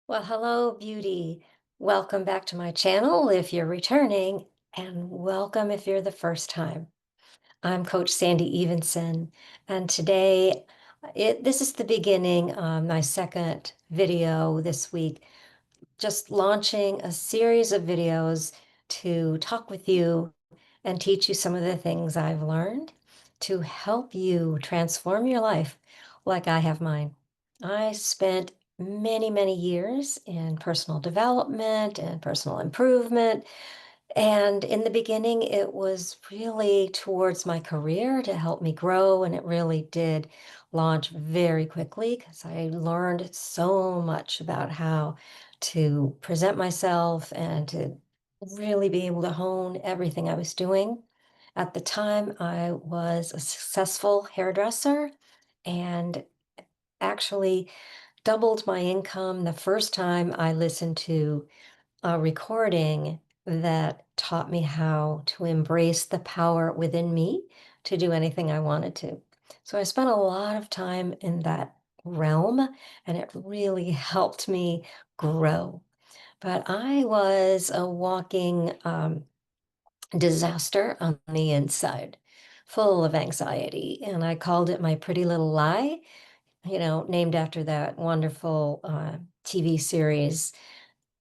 Well, hello, beauty. Welcome back to my channel if you're returning, and welcome if you're the first time. I'm Coach Sandy Evenson, and today this is the beginning of my second video this week, just launching a series of videos to talk with you and teach you some of the things I've learned to help you transform your life like I have mine. I spent many, many years in personal development and personal improvement. And in the beginning, it was really towards my career to help me grow. And it really did launch very quickly because I learned so much about how to present myself and to really be able to hone everything I was doing. At the time, I was a successful hairdresser and actually doubled my income the first time I listened to a recording that taught me how to embrace the power within me to do anything I wanted to. So I spent a lot of time in that realm, and it really helped me grow. But I was a walking disaster on the inside, full of anxiety, and I called it my pretty little lie, named after that wonderful TV series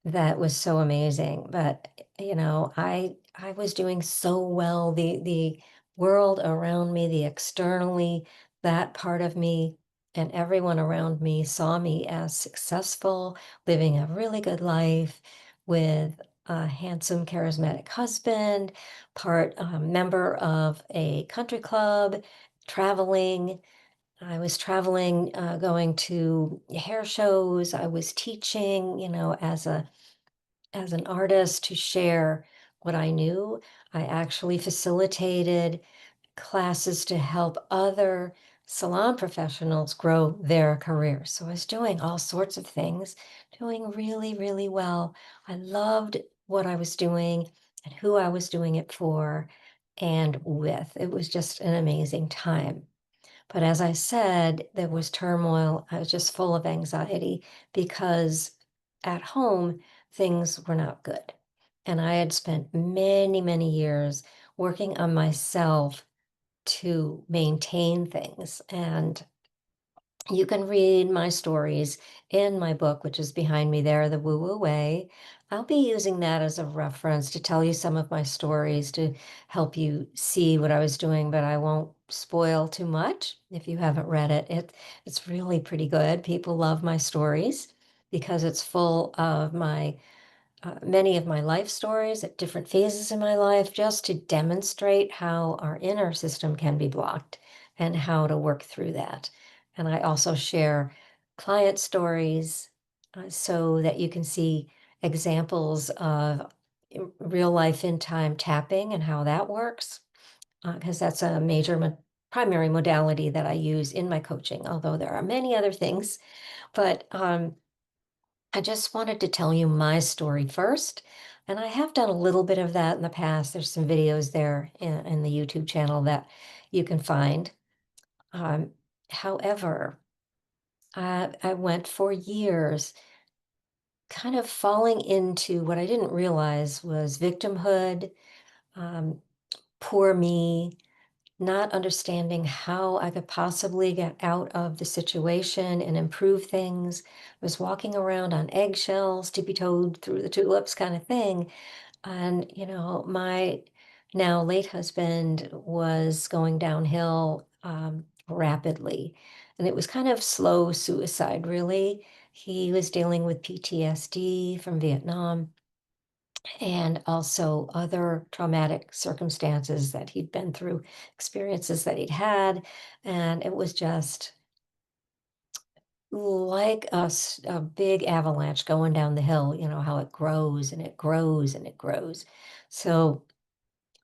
that was so amazing. But, I was doing so well. The world around me, the externally, that part of me and everyone around me saw me as successful, living a really good life with a handsome, charismatic husband, part member of a country club, traveling. I was traveling, going to hair shows. I was teaching, as an artist to share what I knew. I actually facilitated classes to help other salon professionals grow their careers. So I was doing all sorts of things, doing really, really well. I loved what I was doing and who I was doing it for and with. It was just an amazing time. But as I said, there was turmoil. I was just full of anxiety because at home, things were not good. And I had spent many, many years working on myself to maintain things. And you can read my stories in my book, which is behind me there, The Woo Woo Way. I'll be using that as a reference to tell you some of my stories to help you see what I was doing, but I won't spoil too much if you haven't read it. It's really pretty good. People love my stories because it's full of my many of my life stories at different phases in my life, just to demonstrate how our inner system can be blocked and how to work through that. And I also share client stories so that you can see examples of real life in time tapping and how that works, because that's a major primary modality that I use in my coaching, although there are many other things. But I just wanted to tell you my story first. And I have done a little bit of that in the past. There's some videos there in the YouTube channel that you can find. Um, However, I went for years kind of falling into what I didn't realize was victimhood, um, poor me, not understanding how I could possibly get out of the situation and improve things. I was walking around on eggshells, tippy-toed through the tulips kind of thing. And, my now late husband was going downhill rapidly. And it was kind of slow suicide, really. He was dealing with PTSD from Vietnam and also other traumatic circumstances that he'd been through, experiences that he'd had. And it was just like a big avalanche going down the hill, how it grows and it grows and it grows. So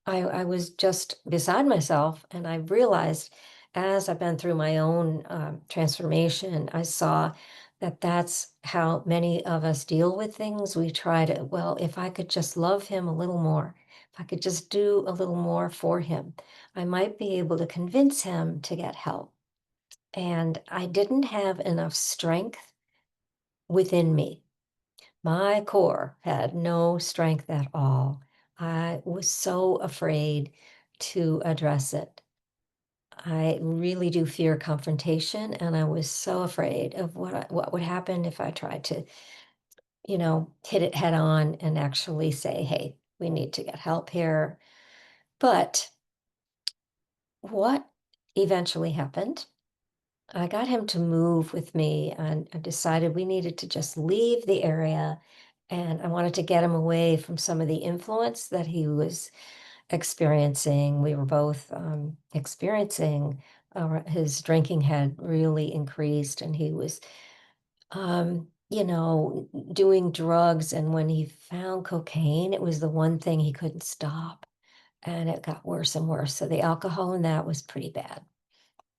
I was just beside myself, and I realized as I've been through my own transformation, I saw that that's how many of us deal with things. We try to, well, if I could just love him a little more, if I could just do a little more for him, I might be able to convince him to get help. And I didn't have enough strength within me. My core had no strength at all. I was so afraid to address it. I really do fear confrontation, and I was so afraid of what would happen if I tried to, hit it head on and actually say, "Hey, we need to get help here." But what eventually happened, I got him to move with me, and I decided we needed to just leave the area, and I wanted to get him away from some of the influence that he was experiencing. We were both experiencing his drinking had really increased, and he was, doing drugs. And when he found cocaine, it was the one thing he couldn't stop, and it got worse and worse. So the alcohol in that was pretty bad,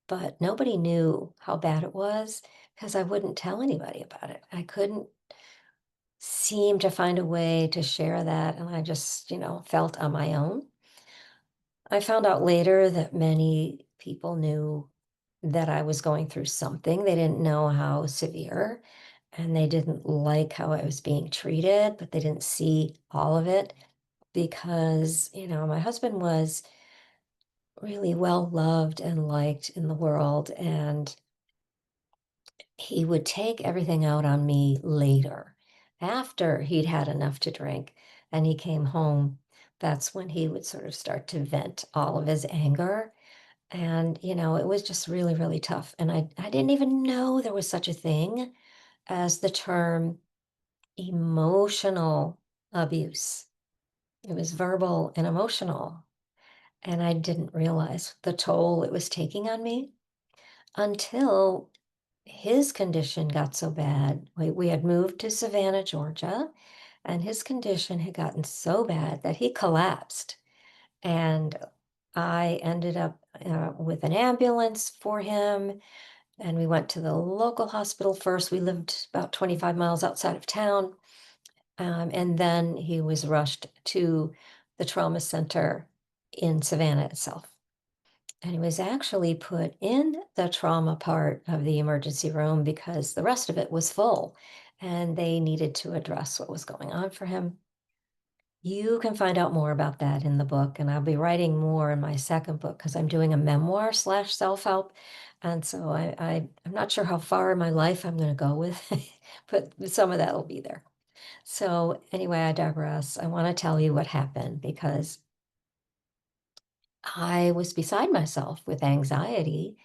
but nobody knew how bad it was because I wouldn't tell anybody about it. I couldn't seem to find a way to share that, and I just, felt on my own. I found out later that many people knew that I was going through something. They didn't know how severe, and they didn't like how I was being treated, but they didn't see all of it because, my husband was really well loved and liked in the world, and he would take everything out on me later after he'd had enough to drink and he came home. That's when he would sort of start to vent all of his anger. And, it was just really, really tough. And I didn't even know there was such a thing as the term emotional abuse. It was verbal and emotional. And I didn't realize the toll it was taking on me until his condition got so bad. We had moved to Savannah, Georgia, and his condition had gotten so bad that he collapsed. And I ended up with an ambulance for him, and we went to the local hospital first. We lived about 25 miles outside of town. And then he was rushed to the trauma center in Savannah itself. And he was actually put in the trauma part of the emergency room because the rest of it was full and they needed to address what was going on for him. You can find out more about that in the book, and I'll be writing more in my second book because I'm doing a memoir slash self-help. And so I'm not sure how far in my life I'm going to go with, but some of that will be there. So anyway, I digress. I want to tell you what happened because I was beside myself with anxiety.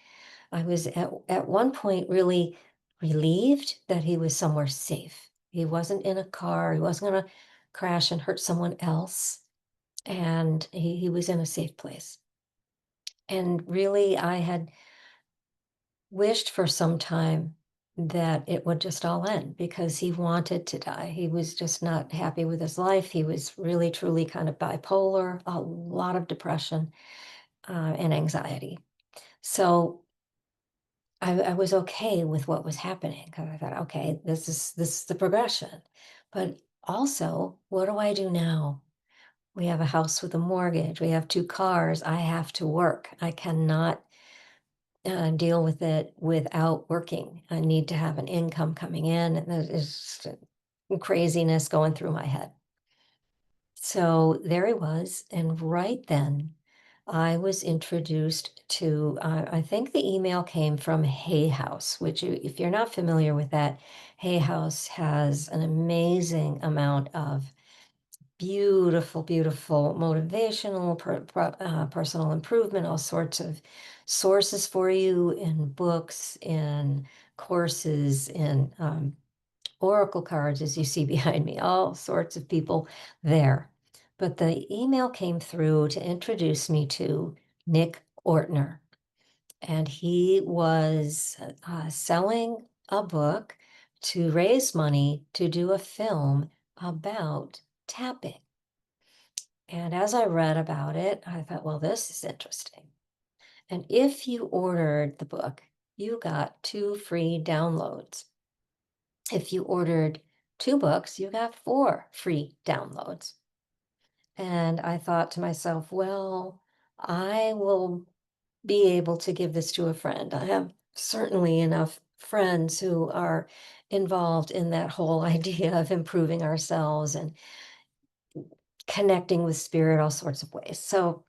I was at one point really relieved that he was somewhere safe. He wasn't in a car, he wasn't gonna crash and hurt someone else, and he was in a safe place. And really, I had wished for some time that it would just all end because he wanted to die. He was just not happy with his life. He was really, truly kind of bipolar, a lot of depression, and anxiety. So I was okay with what was happening because I thought, okay, this is the progression. But also, what do I do now? We have a house with a mortgage. We have 2 cars. I have to work. I cannot deal with it without working. I need to have an income coming in, and there's craziness going through my head. So there he was, and right then I was introduced to, I think the email came from Hay House, which, if you're not familiar with that, Hay House has an amazing amount of beautiful, beautiful motivational, personal improvement, all sorts of sources for you in books, in courses, in oracle cards, as you see behind me, all sorts of people there. But the email came through to introduce me to Nick Ortner, and he was selling a book to raise money to do a film about tapping. And as I read about it, I thought, well, this is interesting. And if you ordered the book, you got 2 free downloads. If you ordered 2 books, you got 4 free downloads. And I thought to myself, well, I will be able to give this to a friend. I have certainly enough friends who are involved in that whole idea of improving ourselves and connecting with spirit all sorts of ways. So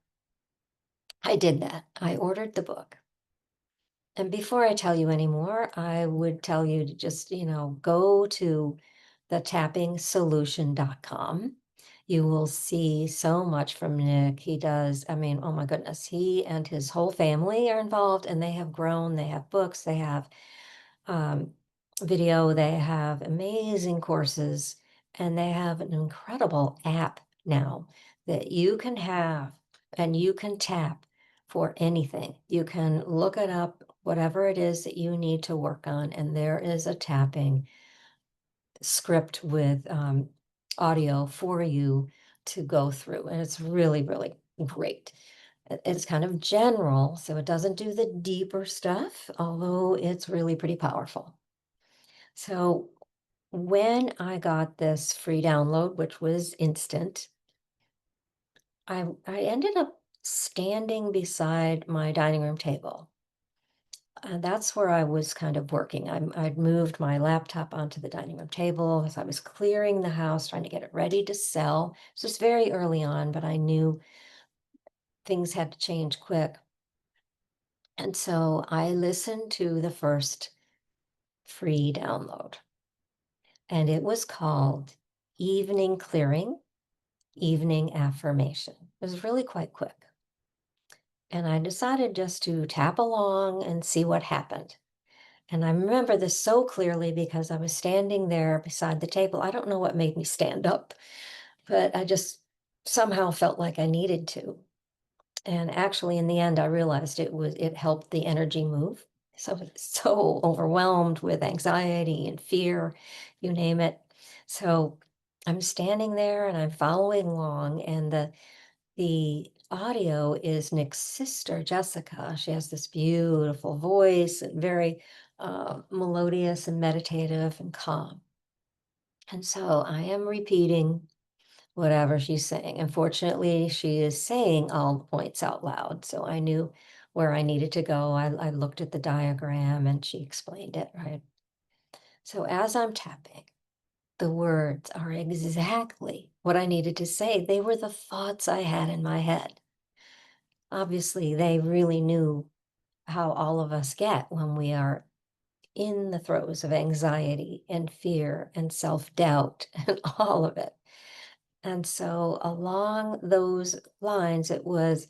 I did that. I ordered the book. And before I tell you any more, I would tell you to just, go to thetappingsolution.com. You will see so much from Nick. He does, I mean, oh my goodness, he and his whole family are involved and they have grown. They have books, they have um, video, they have amazing courses, and they have an incredible app now that you can have and you can tap for anything. You can look it up, whatever it is that you need to work on, and there is a tapping script with audio for you to go through. And it's really, really great. It's kind of general, so it doesn't do the deeper stuff, although it's really pretty powerful. So when I got this free download, which was instant, I ended up standing beside my dining room table. And that's where I was kind of working. I'd moved my laptop onto the dining room table as I was clearing the house, trying to get it ready to sell. This was very early on, but I knew things had to change quick. And so I listened to the first free download, and it was called Evening Clearing, Evening Affirmation. It was really quite quick. And I decided just to tap along and see what happened. And I remember this so clearly because I was standing there beside the table. I don't know what made me stand up, but I just somehow felt like I needed to. And actually, in the end, I realized it helped the energy move. So I was so overwhelmed with anxiety and fear, you name it. So I'm standing there and I'm following along, and the audio is Nick's sister, Jessica. She has this beautiful voice and very melodious and meditative and calm. And so I am repeating whatever she's saying. Unfortunately, she is saying all the points out loud. So I knew where I needed to go. I looked at the diagram and she explained it, right? So as I'm tapping, the words are exactly what I needed to say. They were the thoughts I had in my head. Obviously, they really knew how all of us get when we are in the throes of anxiety and fear and self doubt and all of it. And so, along those lines, it was,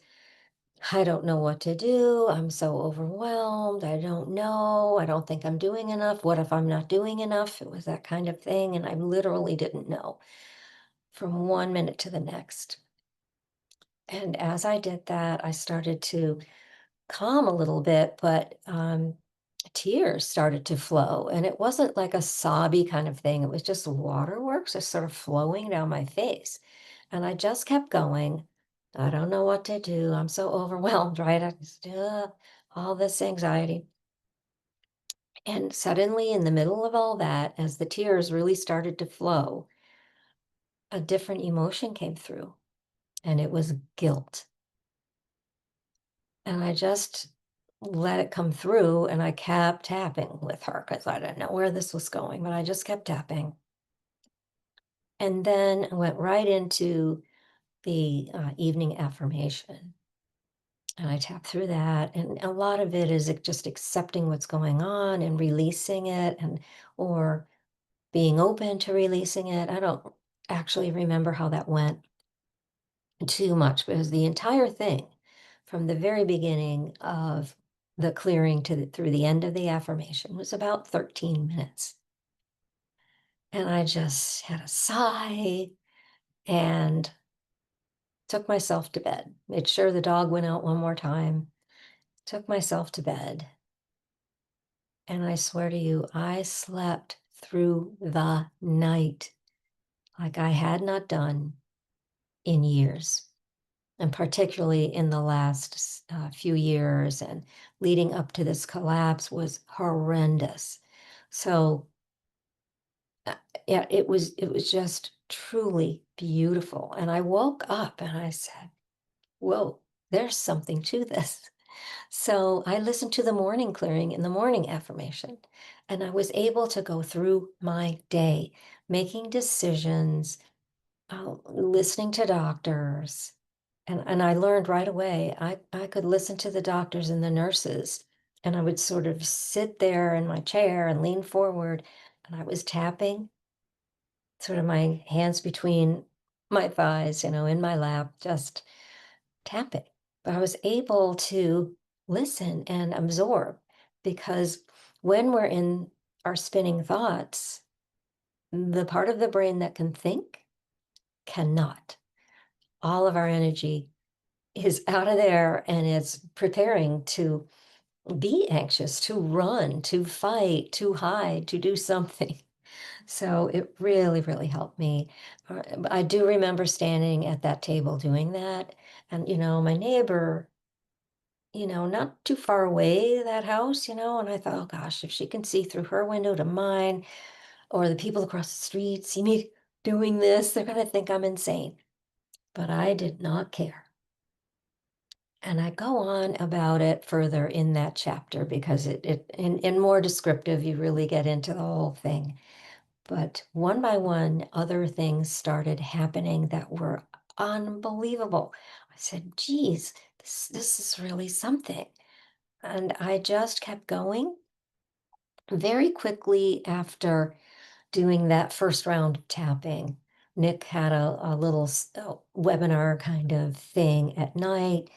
I don't know what to do. I'm so overwhelmed. I don't know. I don't think I'm doing enough. What if I'm not doing enough? It was that kind of thing. And I literally didn't know from one minute to the next. And as I did that, I started to calm a little bit, but tears started to flow. And it wasn't like a sobby kind of thing. It was just waterworks just sort of flowing down my face. And I just kept going. I don't know what to do. I'm so overwhelmed, right? I just, all this anxiety. And suddenly, in the middle of all that, as the tears really started to flow, a different emotion came through, and it was guilt. And I just let it come through and I kept tapping with her because I didn't know where this was going, but I just kept tapping. And then I went right into the evening affirmation. And I tapped through that. And a lot of it is just accepting what's going on and releasing it or being open to releasing it. I don't actually remember how that went too much because the entire thing from the very beginning of the clearing through the end of the affirmation was about 13 minutes. And I just had a sigh and took myself to bed. Made sure the dog went out one more time, took myself to bed. And I swear to you, I slept through the night like I had not done in years. And particularly in the last few years and leading up to this collapse was horrendous. So yeah, it was just truly beautiful. And I woke up and I said, "Whoa, there's something to this." So I listened to the morning clearing in the morning affirmation, and I was able to go through my day making decisions, listening to doctors. And I learned right away I could listen to the doctors and the nurses, and I would sort of sit there in my chair and lean forward, and I was tapping sort of my hands between my thighs, in my lap, just tapping. But I was able to listen and absorb because when we're in our spinning thoughts, the part of the brain that can think cannot. All of our energy is out of there and it's preparing to be anxious, to run, to fight, to hide, to do something. So it really, really helped me. I do remember standing at that table doing that. And, my neighbor, not too far away, that house, and I thought, oh gosh, if she can see through her window to mine, or the people across the street see me doing this, they're going to think I'm insane. But I did not care. And I go on about it further in that chapter because in more descriptive, you really get into the whole thing. But one by one, other things started happening that were unbelievable. I said, geez, this is really something. And I just kept going. Very quickly after doing that first round of tapping, Nick had a little webinar kind of thing at night,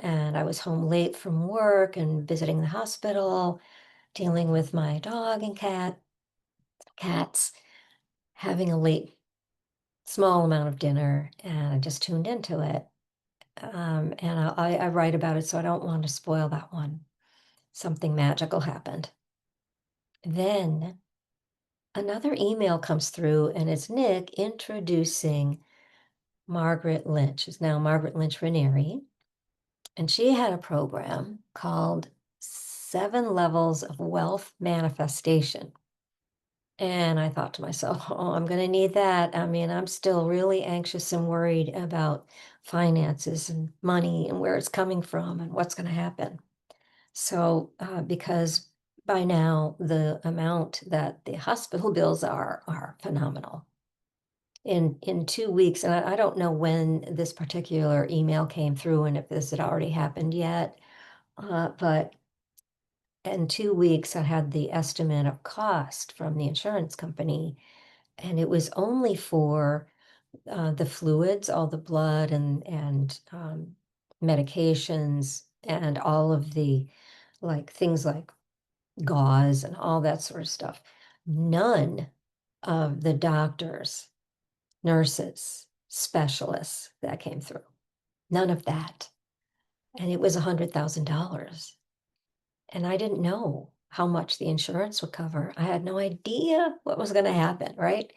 and I was home late from work and visiting the hospital, dealing with my dog and cats, having a late small amount of dinner, and I just tuned into it. And I write about it, so I don't want to spoil that one. Something magical happened. Then another email comes through, and it's Nick introducing Margaret Lynch. It's now Margaret Lynch Ranieri, and she had a program called Seven Levels of Wealth Manifestation. And I thought to myself, oh, I'm going to need that. I mean, I'm still really anxious and worried about finances and money and where it's coming from and what's going to happen. So, because by now the amount that the hospital bills are phenomenal. In 2 weeks, and I don't know when this particular email came through and if this had already happened yet, but in 2 weeks, I had the estimate of cost from the insurance company, and it was only for the fluids, all the blood and medications, and all of the things like gauze and all that sort of stuff. None of the doctors, nurses, specialists that came through. None of that. And it was $100,000. And I didn't know how much the insurance would cover. I had no idea what was going to happen, right?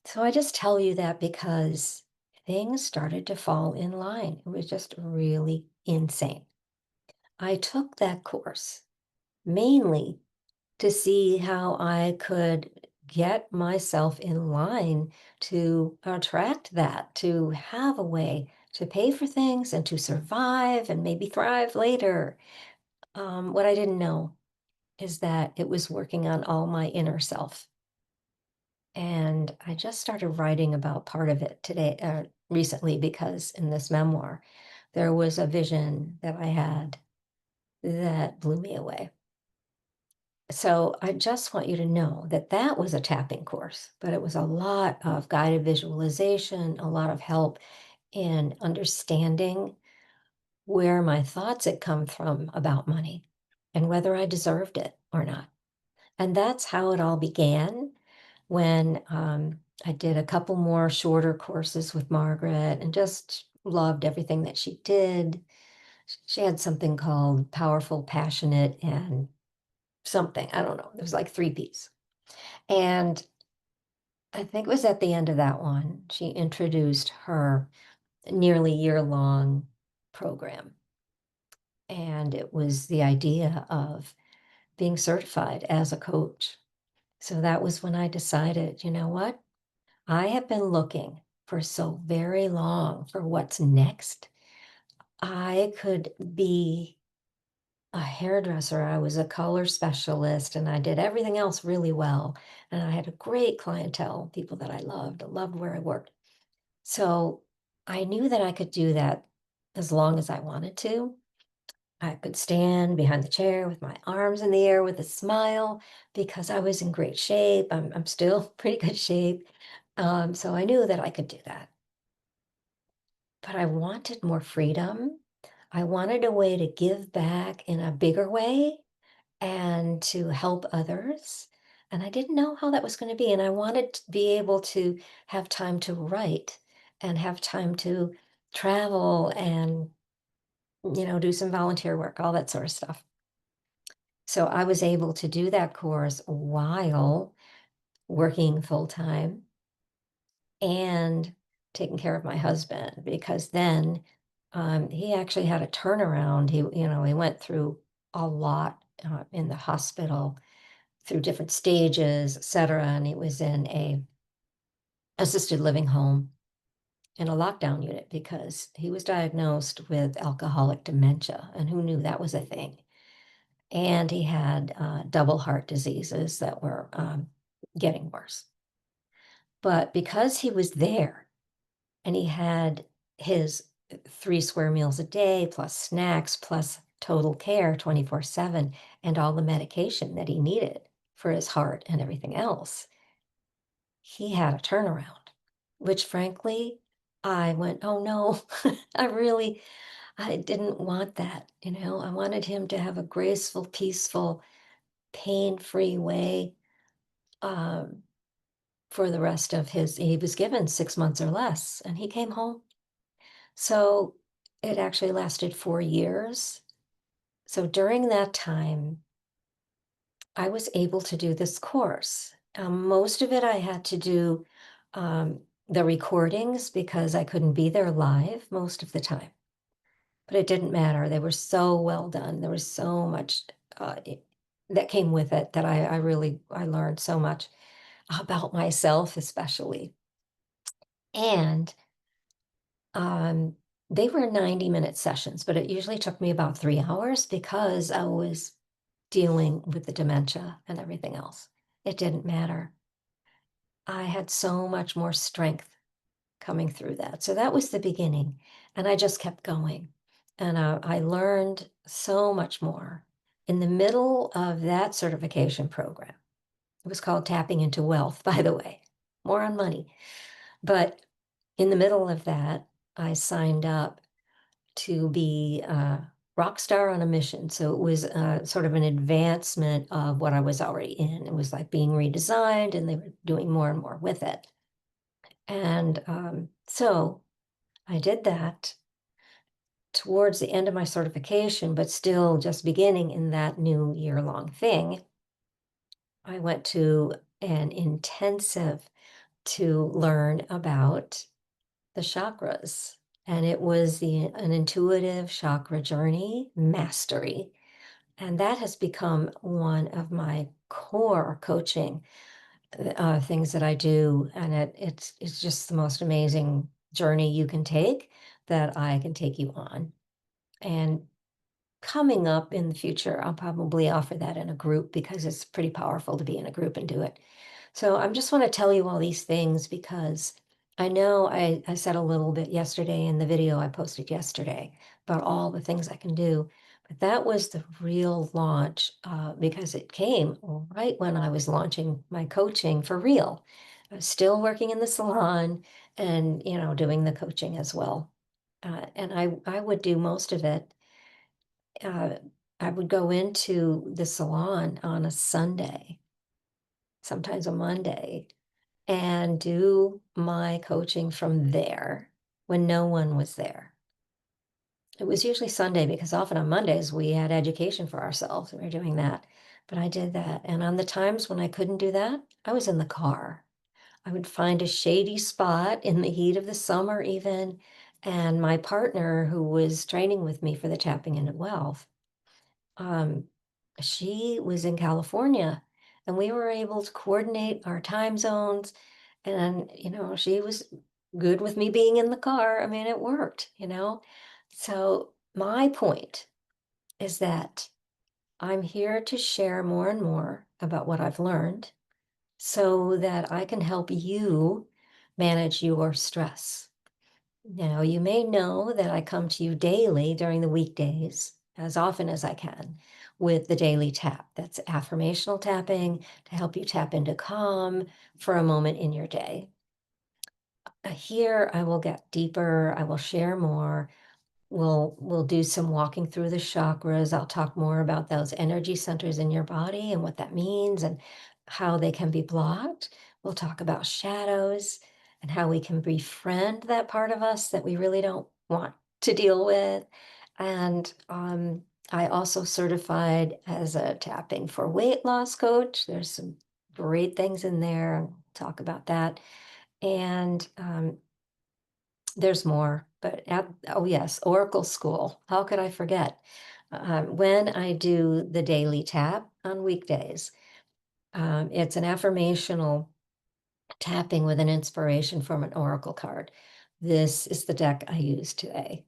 So I just tell you that because things started to fall in line. It was just really insane. I took that course mainly to see how I could get myself in line to attract that, to have a way to pay for things and to survive and maybe thrive later. What I didn't know is that it was working on all my inner self. And I just started writing about part of it today, recently, because in this memoir, there was a vision that I had that blew me away. So I just want you to know that that was a tapping course, but it was a lot of guided visualization, a lot of help in understanding where my thoughts had come from about money and whether I deserved it or not. And that's how it all began when I did a couple more shorter courses with Margaret and just loved everything that she did. She had something called Powerful, Passionate, and something. I don't know. There was like three P's. And I think it was at the end of that one, she introduced her nearly year-long program. And it was the idea of being certified as a coach. So that was when I decided, you know what? I have been looking for so very long for what's next. I could be a hairdresser, I was a color specialist, and I did everything else really well. And I had a great clientele, people that I loved where I worked. So I knew that I could do that as long as I wanted to. I could stand behind the chair with my arms in the air with a smile because I was in great shape. I'm still pretty good shape. So I knew that I could do that. But I wanted more freedom. I wanted a way to give back in a bigger way and to help others. And I didn't know how that was going to be. And I wanted to be able to have time to write and have time to travel and, do some volunteer work, all that sort of stuff. So I was able to do that course while working full time and taking care of my husband because then he actually had a turnaround. He went through a lot in the hospital through different stages, et cetera. And he was in a assisted living home in a lockdown unit because he was diagnosed with alcoholic dementia. And who knew that was a thing? And he had double heart diseases that were getting worse. But because he was there and he had his 3 square meals a day, plus snacks, plus total care 24/7, and all the medication that he needed for his heart and everything else, he had a turnaround, which frankly, I went, oh no, I didn't want that. I wanted him to have a graceful, peaceful, pain free way um, for the rest of he was given 6 months or less, and he came home. So it actually lasted 4 years. So during that time, I was able to do this course. Most of it I had to do the recordings because I couldn't be there live most of the time. But it didn't matter. They were so well done. There was so much that came with it that I learned so much about myself, especially. And um, they were 90-minute sessions, but it usually took me about 3 hours because I was dealing with the dementia and everything else. It didn't matter. I had so much more strength coming through that. So that was the beginning. And I just kept going. And I learned so much more. In the middle of that certification program, it was called Tapping into Wealth, by the way, more on money. But in the middle of that, I signed up to be a rock star on a mission. So it was sort of an advancement of what I was already in. It was like being redesigned, and they were doing more and more with it. And so I did that towards the end of my certification, but still just beginning in that new year-long thing. I went to an intensive to learn about the chakras. And it was an intuitive chakra journey mastery. And that has become one of my core coaching things that I do. And it's just the most amazing journey you can take that I can take you on. And coming up in the future, I'll probably offer that in a group because it's pretty powerful to be in a group and do it. So I just want to tell you all these things because I know I said a little bit yesterday in the video I posted yesterday about all the things I can do. But that was the real launch because it came right when I was launching my coaching for real. I was still working in the salon and, doing the coaching as well. And I would do most of it. Uh, I would go into the salon on a Sunday, sometimes a Monday, and do my coaching from there when no one was there. It was usually Sunday because often on Mondays we had education for ourselves. We were doing that. But I did that. And on the times when I couldn't do that, I was in the car. I would find a shady spot in the heat of the summer, even. And my partner, who was training with me for the Tapping into Wealth, um, she was in California and we were able to coordinate our time zones. And, she was good with me being in the car. I mean, it worked. So my point is that I'm here to share more and more about what I've learned so that I can help you manage your stress. Now, you may know that I come to you daily during the weekdays, as often as I can, with the daily tap. That's affirmational tapping to help you tap into calm for a moment in your day. Here, I will get deeper, I will share more. We'll do some walking through the chakras. I'll talk more about those energy centers in your body and what that means and how they can be blocked. We'll talk about shadows and how we can befriend that part of us that we really don't want to deal with. And I also certified as a tapping for weight loss coach. There's some great things in there. I'll talk about that. And there's more, but oh yes, Oracle School. How could I forget? When I do the daily tap on weekdays, it's an affirmational tapping with an inspiration from an Oracle card. This is the deck I use today,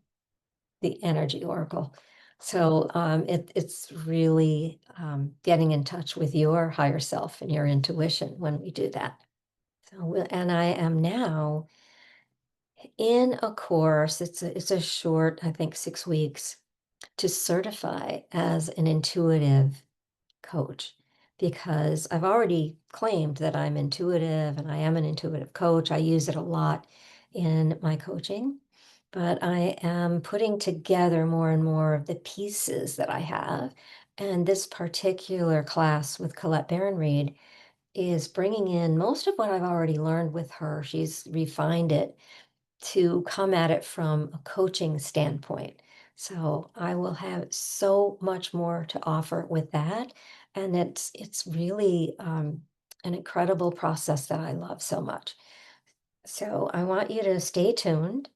the Energy Oracle. So it's really getting in touch with your higher self and your intuition when we do that. And I am now in a course, it's a short, I think 6 weeks, to certify as an intuitive coach because I've already claimed that I'm intuitive and I am an intuitive coach. I use it a lot in my coaching, but I am putting together more and more of the pieces that I have. And this particular class with Colette Baron Reed is bringing in most of what I've already learned with her. She's refined it to come at it from a coaching standpoint. So I will have so much more to offer with that, and it's really an incredible process that I love so much. So I want you to stay tuned.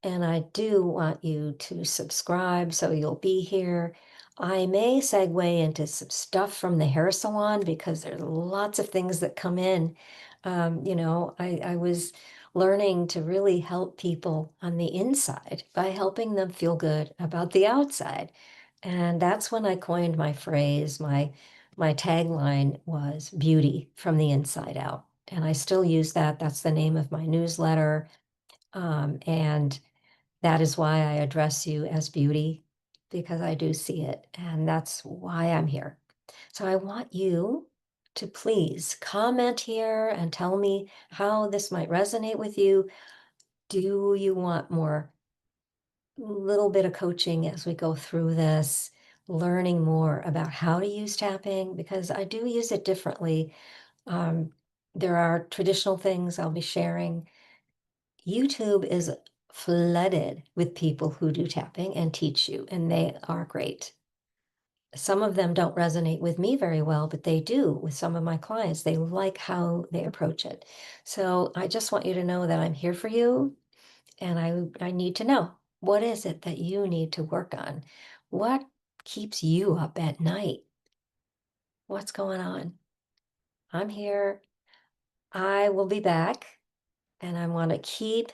And I do want you to subscribe so you'll be here. I may segue into some stuff from the hair salon because there's lots of things that come in. I was learning to really help people on the inside by helping them feel good about the outside. And that's when I coined my phrase. My tagline was beauty from the inside out. And I still use that. That's the name of my newsletter. And that is why I address you as beauty, because I do see it, and that's why I'm here. So I want you to please comment here and tell me how this might resonate with you. Do you want more little bit of coaching as we go through this, learning more about how to use tapping? Because I do use it differently. Um, there are traditional things I'll be sharing. YouTube is flooded with people who do tapping and teach you, and they are great. Some of them don't resonate with me very well, but they do with some of my clients. They like how they approach it. So I just want you to know that I'm here for you, and I need to know, what is it that you need to work on? What keeps you up at night? What's going on? I'm here. I will be back. And I want to keep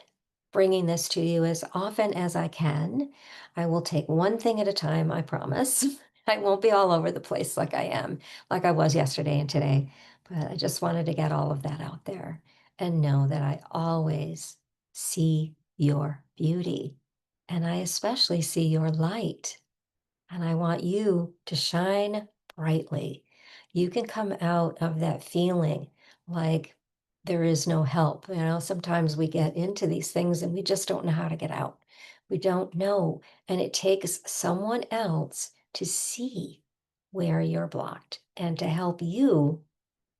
bringing this to you as often as I can. I will take one thing at a time, I promise. I won't be all over the place like I was yesterday and today. But I just wanted to get all of that out there and know that I always see your beauty. And I especially see your light. And I want you to shine brightly. You can come out of that feeling like there is no help. Sometimes we get into these things and we just don't know how to get out. We don't know. And it takes someone else to see where you're blocked and to help you.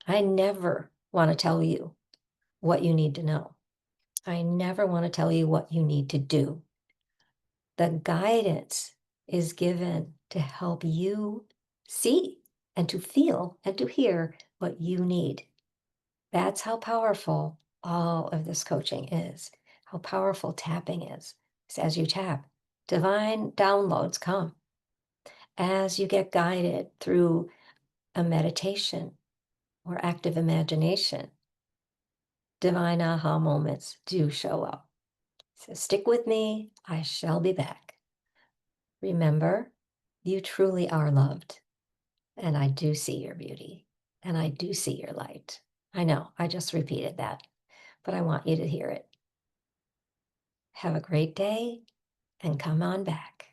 I never want to tell you what you need to know. I never want to tell you what you need to do. The guidance is given to help you see and to feel and to hear what you need. That's how powerful all of this coaching is, how powerful tapping is. It's as you tap, divine downloads come. As you get guided through a meditation or active imagination, divine aha moments do show up. So stick with me, I shall be back. Remember, you truly are loved. and I do see your beauty, and I do see your light. I know, I just repeated that, but I want you to hear it. Have a great day and come on back.